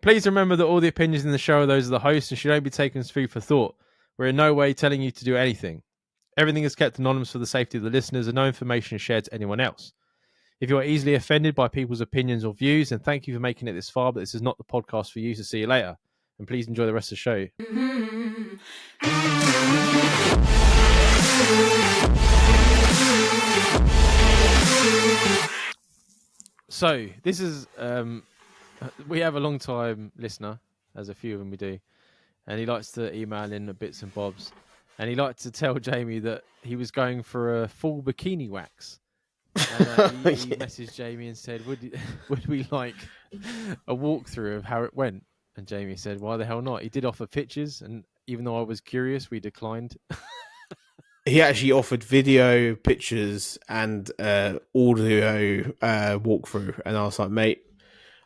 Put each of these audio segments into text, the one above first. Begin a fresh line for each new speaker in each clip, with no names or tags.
Please remember that all the opinions in the show are those of the host and should only be taken as food for thought. We're in no way telling you to do anything. Everything is kept anonymous for the safety of the listeners and no information is shared to anyone else. If you are easily offended by people's opinions or views, then thank you for making it this far, but this is not the podcast for you, so see you later. And please enjoy the rest of the show. So, this is... we have a long-time listener, as a few of them we do, and he likes to email in the bits and bobs. And he liked to tell Jamie that he was going for a full bikini wax. And he messaged Jamie and said, would we like a walkthrough of how it went? And Jamie said, why the hell not? He did offer pictures, and even though I was curious, we declined.
He actually offered video, pictures, and audio walkthrough. And I was like, mate,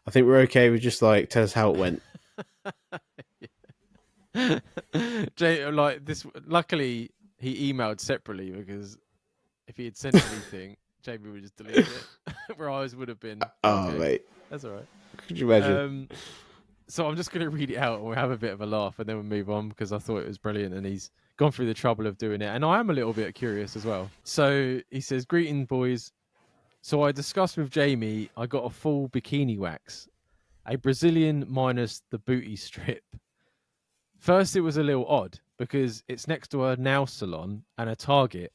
I think we're okay with just like tell us how it went.
Like this, luckily he emailed separately, because if he had sent anything, Jamie would just delete it. Where ours would have been.
Oh,
okay,
mate,
that's all right.
Could you imagine?
So I'm just going to read it out and we'll have a bit of a laugh and then we'll move on, because I thought it was brilliant and he's gone through the trouble of doing it. And I am a little bit curious as well. So he says, greeting boys. So I discussed with Jamie, I got a full bikini wax, a Brazilian minus the booty strip. First, it was a little odd because it's next to a nail salon and a Target,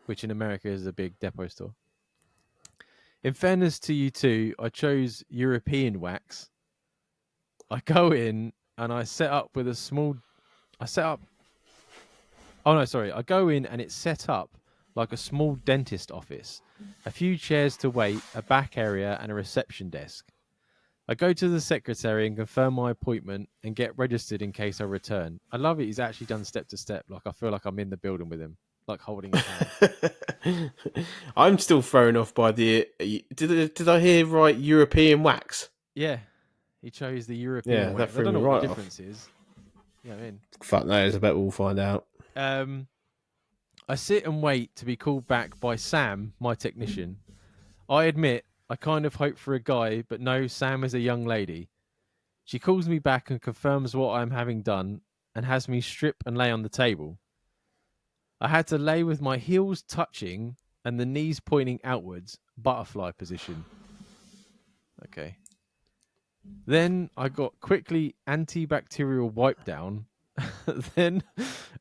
which in America is a big depot store. In fairness to you two, I chose European wax. I go in and I set up with a small... I go in and it's set up like a small dentist office. A few chairs to wait, a back area and a reception desk. I go to the secretary and confirm my appointment and get registered in case I return. I love it. He's actually done step to step. Like I feel like I'm in the building with him, like holding his hand.
I'm still thrown off by the... Did I hear right? European wax?
Yeah. He chose the European wax.
That
I don't know
threw me
what the
right off.
difference is. Yeah, I mean...
Fuck knows. I bet we'll find out.
I sit and wait to be called back by Sam, my technician. I admit, I kind of hope for a guy, but no, Sam is a young lady. She calls me back and confirms what I'm having done and has me strip and lay on the table. I had to lay with my heels touching and the knees pointing outwards, butterfly position. Okay. Then I got quickly antibacterial wipe down, then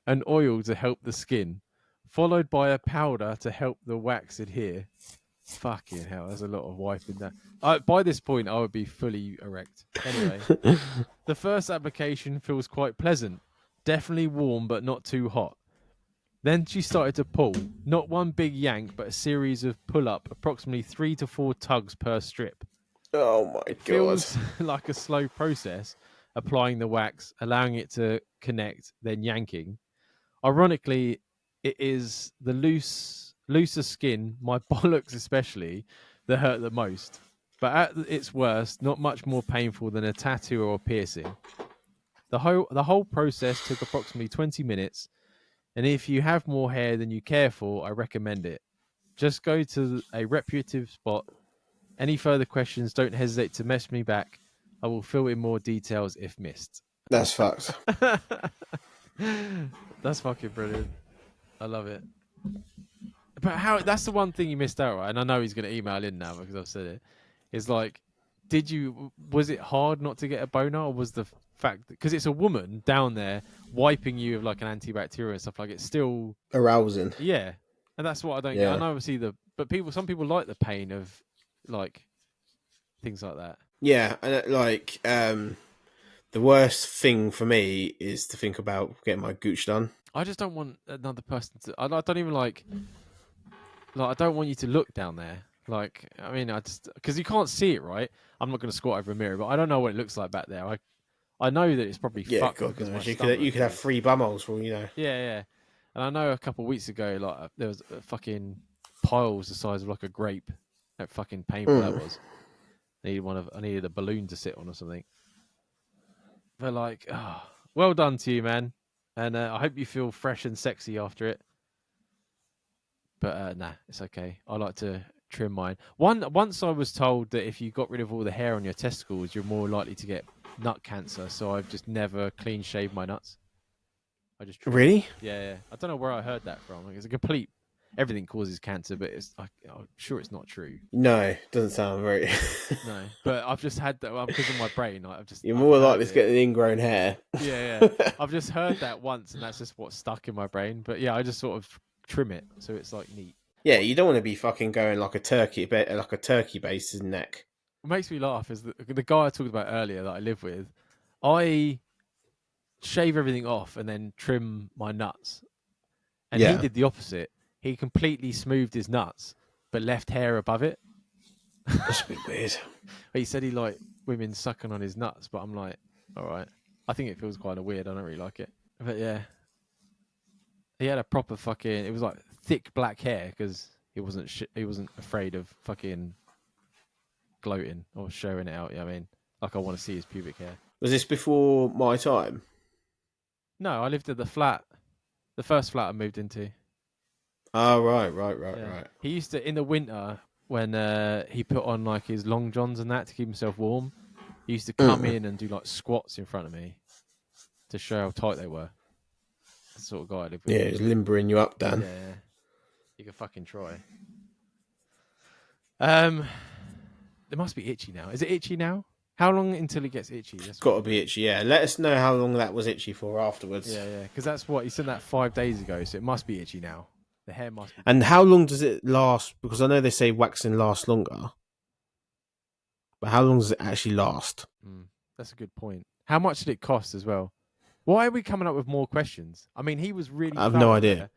an oil to help the skin, followed by a powder to help the wax adhere. Fucking hell, there's a lot of wiping there. By this point, I would be fully erect. Anyway, the first application feels quite pleasant. Definitely warm, but not too hot. Then she started to pull. Not one big yank, but a series of pull-up, approximately 3 to 4 tugs per strip.
Oh my
It
god.
feels like a slow process, applying the wax, allowing it to connect, then yanking. Ironically, it is the looser skin, my bollocks especially, that hurt the most. But at its worst, not much more painful than a tattoo or a piercing. The whole process took approximately 20 minutes, and if you have more hair than you care for, I recommend it. Just go to a reputable spot. Any further questions, don't hesitate to message me back. I will fill in more details if missed.
That's fucked.
That's fucking brilliant. I love it. But how? That's the one thing you missed out, right? And I know he's going to email in now because I've said it. It's like, was it hard not to get a boner, or was the fact because it's a woman down there wiping you with like an antibacterial and stuff, like it's still
arousing?
Yeah, and that's what I don't get. I know obviously some people like the pain of like things like that.
Yeah, and like the worst thing for me is to think about getting my gooch done.
I just don't want another person to. I don't even like I don't want you to look down there. Like, I mean, because you can't see it, right? I'm not going to squat over a mirror, but I don't know what it looks like back there. I know that it's probably fucked.
God knows. You could have 3 bumholes for all you know.
Yeah. And I know a couple of weeks ago, like there was a fucking piles the size of like a grape. How fucking painful that was. I needed a balloon to sit on or something. But like, well done to you, man. And I hope you feel fresh and sexy after it. But nah, it's okay. I like to trim mine. Once I was told that if you got rid of all the hair on your testicles, you're more likely to get nut cancer, so I've just never clean shaved my nuts. I just trim.
Really?
Yeah. I don't know where I heard that from. Like, it's a complete. Everything causes cancer, but I'm sure it's not true.
No, doesn't sound very.
No, but I've just had that because of my brain. Like,
You're
I've
more
heard
likely to
it.
get an ingrown hair.
Yeah. I've just heard that once, and that's just what's stuck in my brain. But yeah, I just sort of trim it so it's like neat.
Yeah, you don't want to be fucking going like a turkey base's neck.
What makes me laugh is the guy I talked about earlier that I live with. I shave everything off and then trim my nuts, and he did the opposite. He completely smoothed his nuts, but left hair above it.
That's a bit weird.
He said he liked women sucking on his nuts, but I'm like, all right. I think it feels kind of weird. I don't really like it. But yeah, he had a proper fucking. It was like thick black hair because he wasn't afraid of fucking gloating or showing it out. You know what I mean, like I want to see his pubic hair.
Was this before my time?
No, I lived at the flat, the first flat I moved into.
Oh, right.
He used to, in the winter, when he put on like his long johns and that to keep himself warm, he used to come in and do like squats in front of me to show how tight they were. That's the sort of guy I lived with.
Yeah, he's limbering you up, Dan.
Yeah. You can fucking try. It must be itchy now. Is it itchy now? How long until it gets itchy?
It's got to be itchy, yeah. Let us know how long that was itchy for afterwards.
Yeah. Because that's what he said that 5 days ago, so it must be itchy now. The hair must be.
And how long does it last? Because I know they say waxing lasts longer. But how long does it actually last?
That's a good point. How much did it cost as well? Why are we coming up with more questions? I mean, he was really.
I have no idea.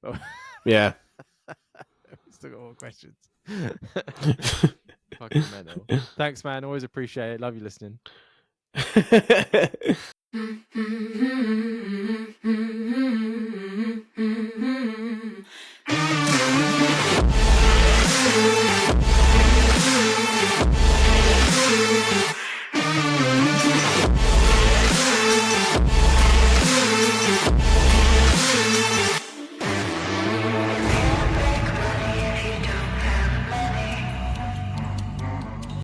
There, but...
Yeah.
We still got more questions. Fucking mental. Thanks, man. Always appreciate it. Love you listening.